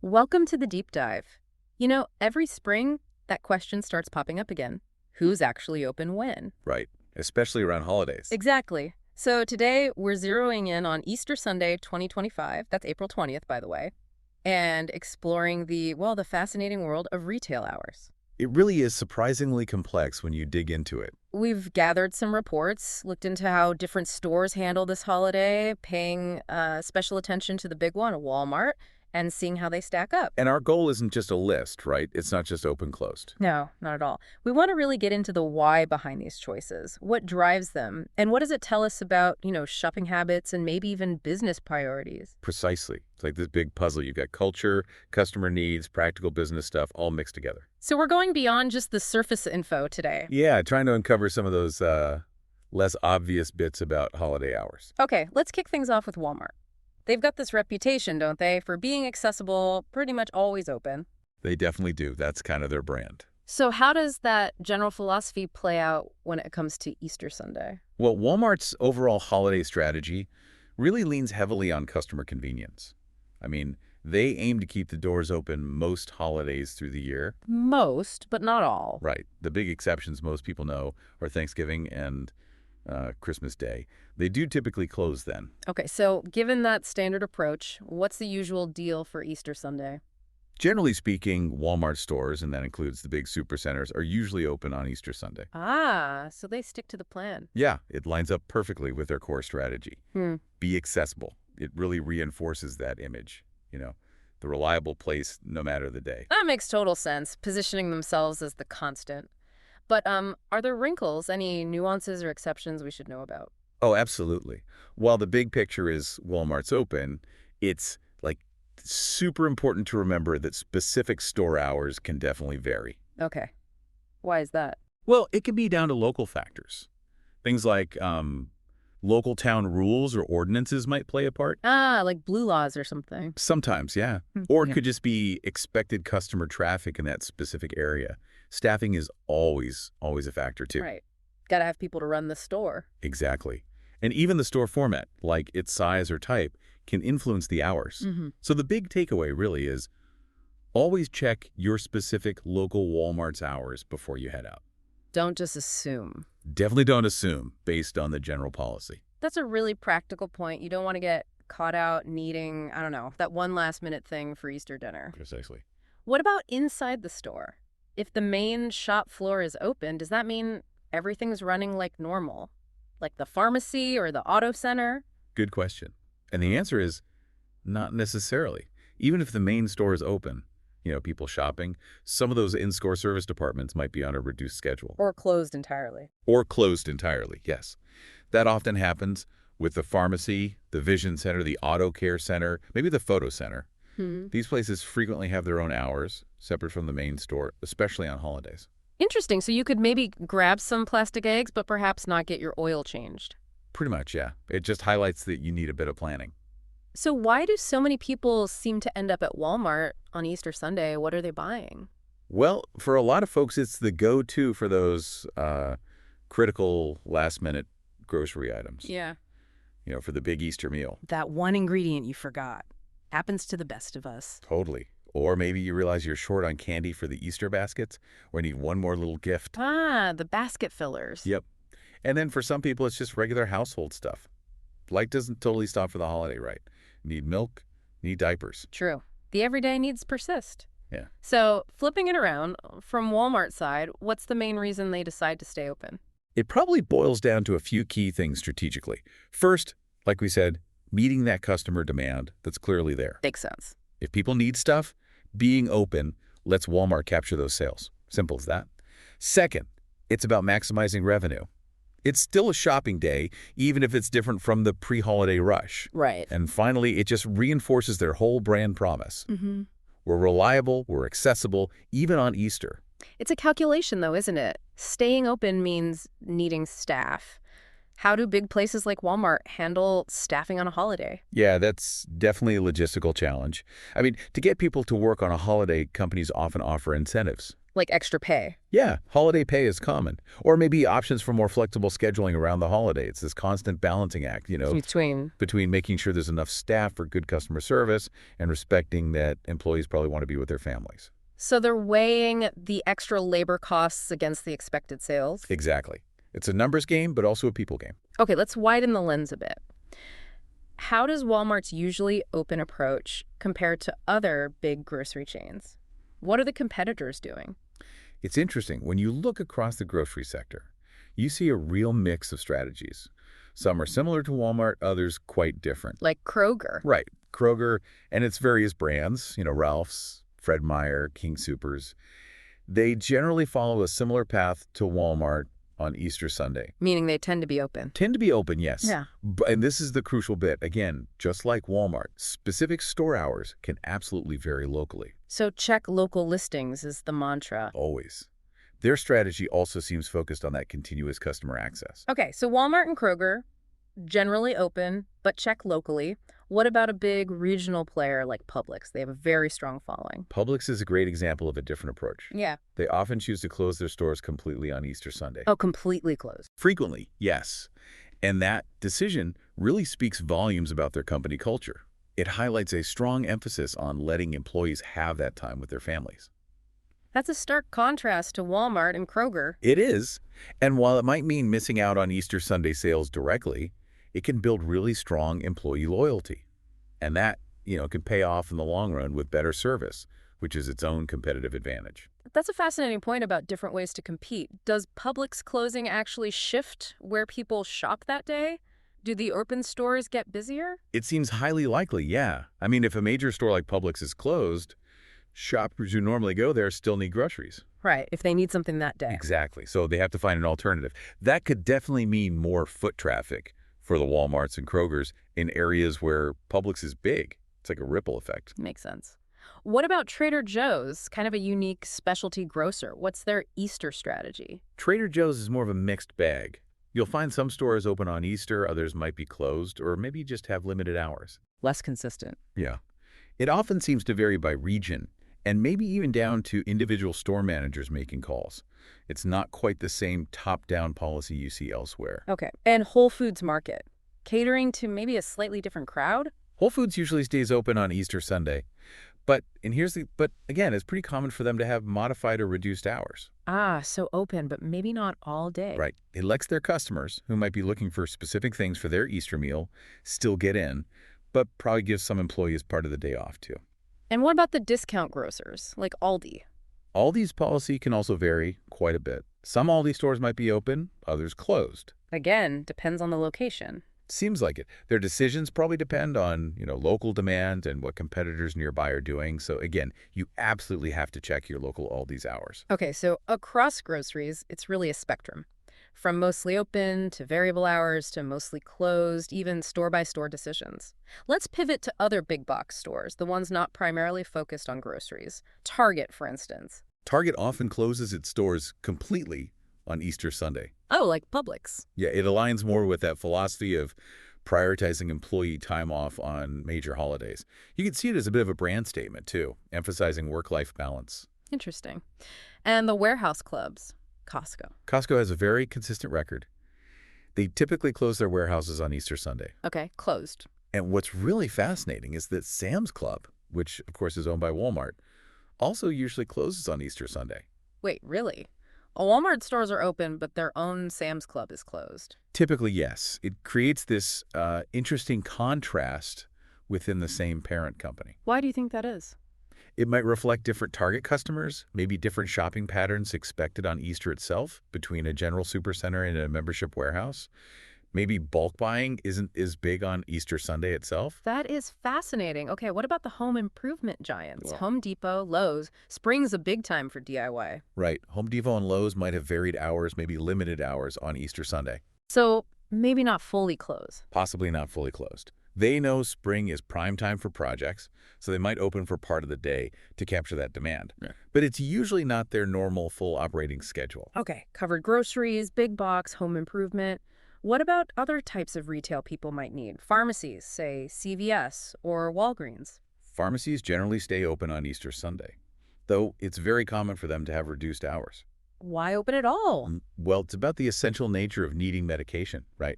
Welcome to the deep dive. Every spring, that question starts popping up again. Who's actually open when? Right, especially around holidays. Exactly. So today, we're zeroing in on Easter Sunday 2025. That's April 20th, by the way, and exploring the fascinating world of retail hours. It really is surprisingly complex when you dig into it. We've gathered some reports, looked into how different stores handle this holiday, paying special attention to the big one, Walmart, and seeing how they stack up. And our goal isn't just a list, right? It's not just open-closed. No, not at all. We want to really get into the why behind these choices. What drives them? And what does it tell us about, shopping habits and maybe even business priorities? Precisely. It's like this big puzzle. You've got culture, customer needs, practical business stuff all mixed together. So we're going beyond just the surface info today. Yeah, trying to uncover some of those less obvious bits about holiday hours. Okay, let's kick things off with Walmart. They've got this reputation, don't they, for being accessible, pretty much always open. They definitely do. That's kind of their brand. So how does that general philosophy play out when it comes to Easter Sunday? Well, Walmart's overall holiday strategy really leans heavily on customer convenience. I mean, they aim to keep the doors open most holidays through the year. Most, but not all. Right. The big exceptions most people know are Thanksgiving and Christmas Day. They do typically close then. Okay, so given that standard approach, what's the usual deal for Easter Sunday? Generally speaking, Walmart stores, and that includes the big supercenters, are usually open on Easter Sunday. Ah, so they stick to the plan. Yeah, it lines up perfectly with their core strategy. Be accessible. It really reinforces that image, the reliable place no matter the day. That makes total sense, positioning themselves as the constant. But are there wrinkles, any nuances or exceptions we should know about? Oh, absolutely. While the big picture is Walmart's open, it's like super important to remember that specific store hours can definitely vary. Okay. Why is that? Well, it can be down to local factors. Things like local town rules or ordinances might play a part. Ah, like blue laws or something. Sometimes, yeah. Or it Yeah. could just be expected customer traffic in that specific area. Staffing is always a factor too. Right. Gotta have people to run the store. Exactly. And even the store format, like its size or type, can influence the hours. So the big takeaway really is always check your specific local Walmart's hours before you head out. Don't just assume. Definitely don't assume based on the general policy. That's a really practical point. You don't want to get caught out needing, I don't know, that one last minute thing for Easter dinner. Precisely. What about inside the store? If the main shop floor is open, does that mean everything's running like normal? Like the pharmacy or the auto center? Good question. And the answer is not necessarily. Even if the main store is open, people shopping, some of those in-store service departments might be on a reduced schedule. Or closed entirely. Or closed entirely, yes. That often happens with the pharmacy, the vision center, the auto care center, maybe the photo center. These places frequently have their own hours, separate from the main store, especially on holidays. Interesting. So you could maybe grab some plastic eggs, but perhaps not get your oil changed. Pretty much, yeah. It just highlights that you need a bit of planning. So why do so many people seem to end up at Walmart on Easter Sunday? What are they buying? Well, for a lot of folks, it's the go-to for those critical last-minute grocery items. Yeah. For the big Easter meal. That one ingredient you forgot. Happens to the best of us. Totally. Or maybe you realize you're short on candy for the Easter baskets, or need one more little gift. Ah, the basket fillers. Yep. And then for some people, it's just regular household stuff. Life doesn't totally stop for the holiday, right? Need milk, need diapers. True. The everyday needs persist. Yeah. So flipping it around, from Walmart's side, what's the main reason they decide to stay open? It probably boils down to a few key things strategically. First, like we said, meeting that customer demand that's clearly there. Makes sense. If people need stuff, being open lets Walmart capture those sales. Simple as that. Second, it's about maximizing revenue. It's still a shopping day, even if it's different from the pre-holiday rush. Right. And finally, it just reinforces their whole brand promise. We're reliable, we're accessible, even on Easter. It's a calculation, though, isn't it? Staying open means needing staff. How do big places like Walmart handle staffing on a holiday? Yeah, that's definitely a logistical challenge. I mean, to get people to work on a holiday, companies often offer incentives. Like extra pay. Yeah, holiday pay is common. Or maybe options for more flexible scheduling around the holiday. It's this constant balancing act, between making sure there's enough staff for good customer service and respecting that employees probably want to be with their families. So they're weighing the extra labor costs against the expected sales? Exactly. It's a numbers game, but also a people game. Okay, let's widen the lens a bit. How does Walmart's usually open approach compare to other big grocery chains? What are the competitors doing? It's interesting. When you look across the grocery sector, you see a real mix of strategies. Some are similar to Walmart, others quite different. Like Kroger. Right. Kroger and its various brands, Ralph's, Fred Meyer, King Soopers, they generally follow a similar path to Walmart on Easter Sunday. Meaning they tend to be open. Tend to be open, yes. Yeah. And this is the crucial bit. Again, just like Walmart, specific store hours can absolutely vary locally. So check local listings is the mantra. Always. Their strategy also seems focused on that continuous customer access. Okay, so Walmart and Kroger, generally open, but check locally. What about a big regional player like Publix? They have a very strong following. Publix is a great example of a different approach. Yeah. They often choose to close their stores completely on Easter Sunday. Oh, completely closed. Frequently, yes. And that decision really speaks volumes about their company culture. It highlights a strong emphasis on letting employees have that time with their families. That's a stark contrast to Walmart and Kroger. It is. And while it might mean missing out on Easter Sunday sales directly, it can build really strong employee loyalty. And that, can pay off in the long run with better service, which is its own competitive advantage. That's a fascinating point about different ways to compete. Does Publix closing actually shift where people shop that day? Do the open stores get busier? It seems highly likely, yeah. I mean, if a major store like Publix is closed, shoppers who normally go there still need groceries. Right, if they need something that day. Exactly. So they have to find an alternative. That could definitely mean more foot traffic for the Walmarts and Krogers in areas where Publix is big. It's like a ripple effect. Makes sense. What about Trader Joe's, kind of a unique specialty grocer? What's their Easter strategy? Trader Joe's is more of a mixed bag. You'll find some stores open on Easter, others might be closed, or maybe just have limited hours. Less consistent. Yeah. It often seems to vary by region, and maybe even down to individual store managers making calls. It's not quite the same top-down policy you see elsewhere. Okay. And Whole Foods Market, catering to maybe a slightly different crowd? Whole Foods usually stays open on Easter Sunday. But again, it's pretty common for them to have modified or reduced hours. Ah, so open, but maybe not all day. Right. It lets their customers, who might be looking for specific things for their Easter meal, still get in, but probably gives some employees part of the day off, too. And what about the discount grocers, like Aldi? Aldi's policy can also vary quite a bit. Some Aldi stores might be open, others closed. Again, depends on the location. Seems like it. Their decisions probably depend on, local demand and what competitors nearby are doing. So again, you absolutely have to check your local Aldi's hours. Okay, so across groceries, it's really a spectrum. From mostly open to variable hours to mostly closed, even store-by-store decisions. Let's pivot to other big box stores, the ones not primarily focused on groceries. Target, for instance. Target often closes its stores completely on Easter Sunday. Oh, like Publix. Yeah, it aligns more with that philosophy of prioritizing employee time off on major holidays. You can see it as a bit of a brand statement, too, emphasizing work-life balance. Interesting. And the warehouse clubs. Costco. Costco has a very consistent record. They typically close their warehouses on Easter Sunday. Okay, closed. And what's really fascinating is that Sam's Club, which of course is owned by Walmart, also usually closes on Easter Sunday. Wait, really? Walmart stores are open, but their own Sam's Club is closed. Typically, yes. It creates this interesting contrast within the same parent company. Why do you think that is? It might reflect different target customers, maybe different shopping patterns expected on Easter itself between a general supercenter and a membership warehouse. Maybe bulk buying isn't as big on Easter Sunday itself. That is fascinating. Okay, what about the home improvement giants? Well, Home Depot, Lowe's. Spring's a big time for DIY. Right. Home Depot and Lowe's might have varied hours, maybe limited hours on Easter Sunday. So maybe not fully closed. Possibly not fully closed. They know spring is prime time for projects, so they might open for part of the day to capture that demand. Yeah. But it's usually not their normal full operating schedule. Okay, covered groceries, big box, home improvement. What about other types of retail people might need? Pharmacies, say CVS or Walgreens. Pharmacies generally stay open on Easter Sunday. though it's very common for them to have reduced hours. Why open at all? Well, it's about the essential nature of needing medication, right?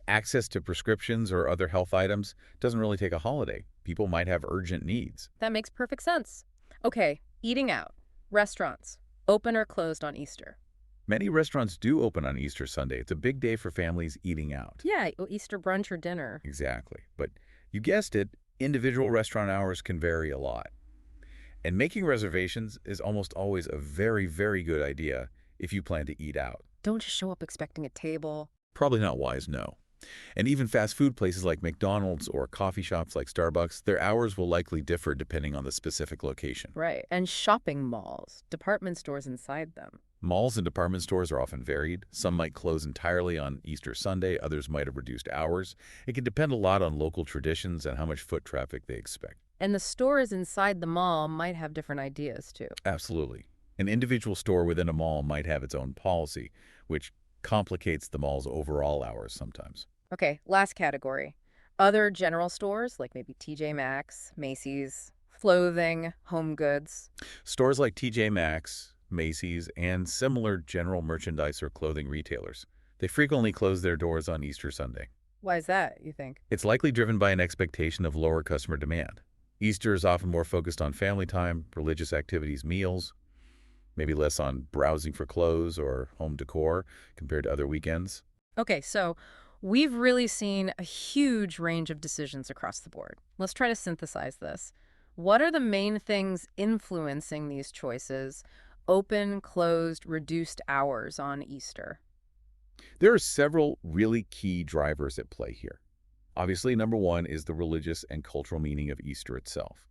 Access to prescriptions or other health items doesn't really take a holiday. People might have urgent needs. That makes perfect sense. Okay, eating out. Restaurants. Open or closed on Easter? Many restaurants do open on Easter Sunday. It's a big day for families eating out. Yeah, Easter brunch or dinner. Exactly. But you guessed it, individual restaurant hours can vary a lot. And making reservations is almost always a very, very good idea if you plan to eat out. Don't just show up expecting a table. Probably not wise, no. And even fast food places like McDonald's or coffee shops like Starbucks, their hours will likely differ depending on the specific location. Right. And shopping malls, department stores inside them. Malls and department stores are often varied. Some might close entirely on Easter Sunday, others might have reduced hours. It can depend a lot on local traditions and how much foot traffic they expect. And the stores inside the mall might have different ideas, too. Absolutely. An individual store within a mall might have its own policy, which complicates the mall's overall hours sometimes. Okay, last category. Other general stores, like maybe TJ Maxx, Macy's, clothing, home goods. Stores like TJ Maxx, Macy's, and similar general merchandise or clothing retailers, they frequently close their doors on Easter Sunday. Why is that, you think? It's likely driven by an expectation of lower customer demand. Easter is often more focused on family time, religious activities, meals, maybe less on browsing for clothes or home decor compared to other weekends. Okay, so we've really seen a huge range of decisions across the board. Let's try to synthesize this. What are the main things influencing these choices? Open, closed, reduced hours on Easter. There are several really key drivers at play here. Obviously, number one is the religious and cultural meaning of Easter itself.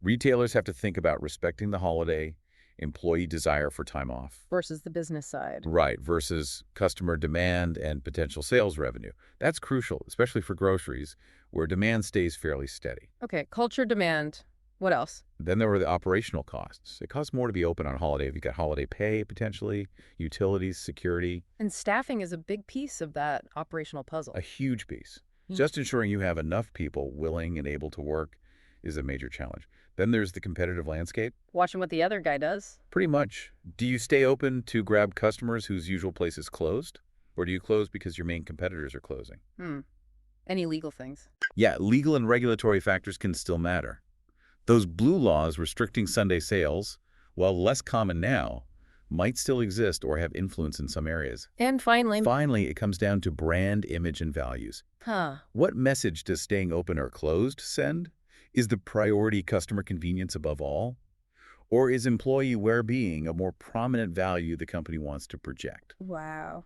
Retailers have to think about respecting the holiday, employee desire for time off. Versus the business side. Right, versus customer demand and potential sales revenue. That's crucial, especially for groceries, where demand stays fairly steady. Okay, culture demand. What else? Then there were the operational costs. It costs more to be open on holiday if you've got holiday pay, potentially, utilities, security. And staffing is a big piece of that operational puzzle. A huge piece. Hmm. Just ensuring you have enough people willing and able to work is a major challenge. Then there's the competitive landscape. Watching what the other guy does. Pretty much. Do you stay open to grab customers whose usual place is closed? Or do you close because your main competitors are closing? Any legal things? Yeah, legal and regulatory factors can still matter. Those blue laws restricting Sunday sales, while less common now, might still exist or have influence in some areas. And finally, It comes down to brand image and values. huh, What message does staying open or closed send? Is the priority customer convenience above all? Or is employee well-being a more prominent value the company wants to project? wow.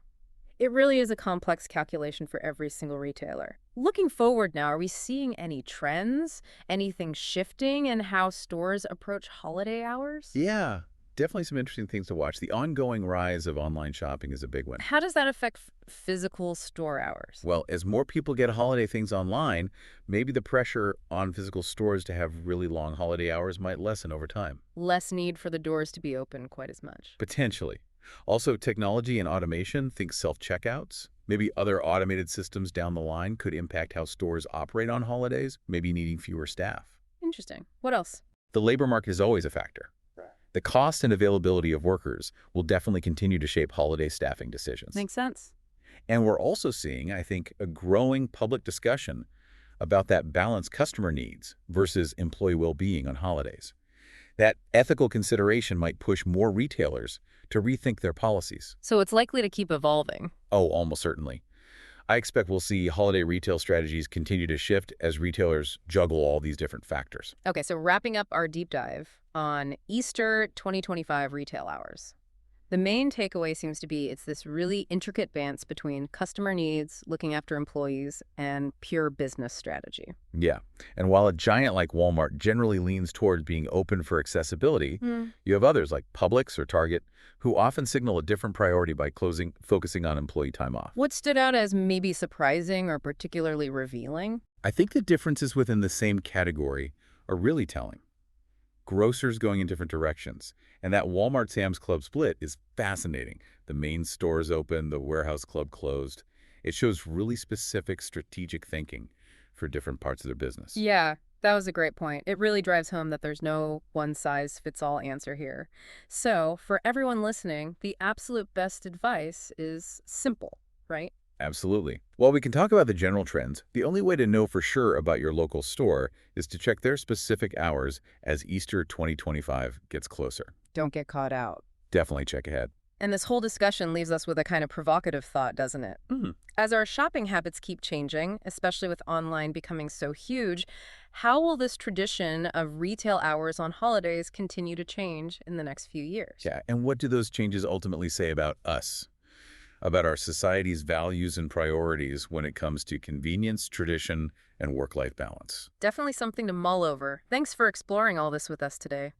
It really is a complex calculation for every single retailer. Looking forward now, are we seeing any trends? Anything shifting in how stores approach holiday hours? Yeah, definitely some interesting things to watch. The ongoing rise of online shopping is a big one. How does that affect physical store hours? Well, as more people get holiday things online, maybe the pressure on physical stores to have really long holiday hours might lessen over time. Less need for the doors to be open quite as much. Potentially. Also, technology and automation, think self-checkouts. Maybe other automated systems down the line could impact how stores operate on holidays, maybe needing fewer staff. Interesting. What else? The labor market is always a factor. The cost and availability of workers will definitely continue to shape holiday staffing decisions. Makes sense. And we're also seeing, I think, a growing public discussion about that balanced customer needs versus employee well-being on holidays. That ethical consideration might push more retailers to rethink their policies. So it's likely to keep evolving. Oh, almost certainly. I expect we'll see holiday retail strategies continue to shift as retailers juggle all these different factors. Okay, so wrapping up our deep dive on Easter 2025 retail hours. The main takeaway seems to be it's this really intricate dance between customer needs, looking after employees, and pure business strategy. Yeah, and while a giant like Walmart generally leans towards being open for accessibility, you have others like Publix or Target who often signal a different priority by focusing on employee time off. What stood out as maybe surprising or particularly revealing? I think the differences within the same category are really telling. Grocers going in different directions, and that Walmart-Sam's Club split is fascinating. The main store's open, the warehouse club closed. It shows really specific strategic thinking for different parts of their business. Yeah, That was a great point. It really drives home that there's no one-size-fits-all answer here. So, for everyone listening, the absolute best advice is simple, right? Absolutely. While we can talk about the general trends, the only way to know for sure about your local store is to check their specific hours as Easter 2025 gets closer. Don't get caught out. Definitely check ahead. And this whole discussion leaves us with a kind of provocative thought, doesn't it? As our shopping habits keep changing, especially with online becoming so huge, how will this tradition of retail hours on holidays continue to change in the next few years? Yeah, and what do those changes ultimately say about us? About our society's values and priorities when it comes to convenience, tradition, and work-life balance? Definitely something to mull over. Thanks for exploring all this with us today.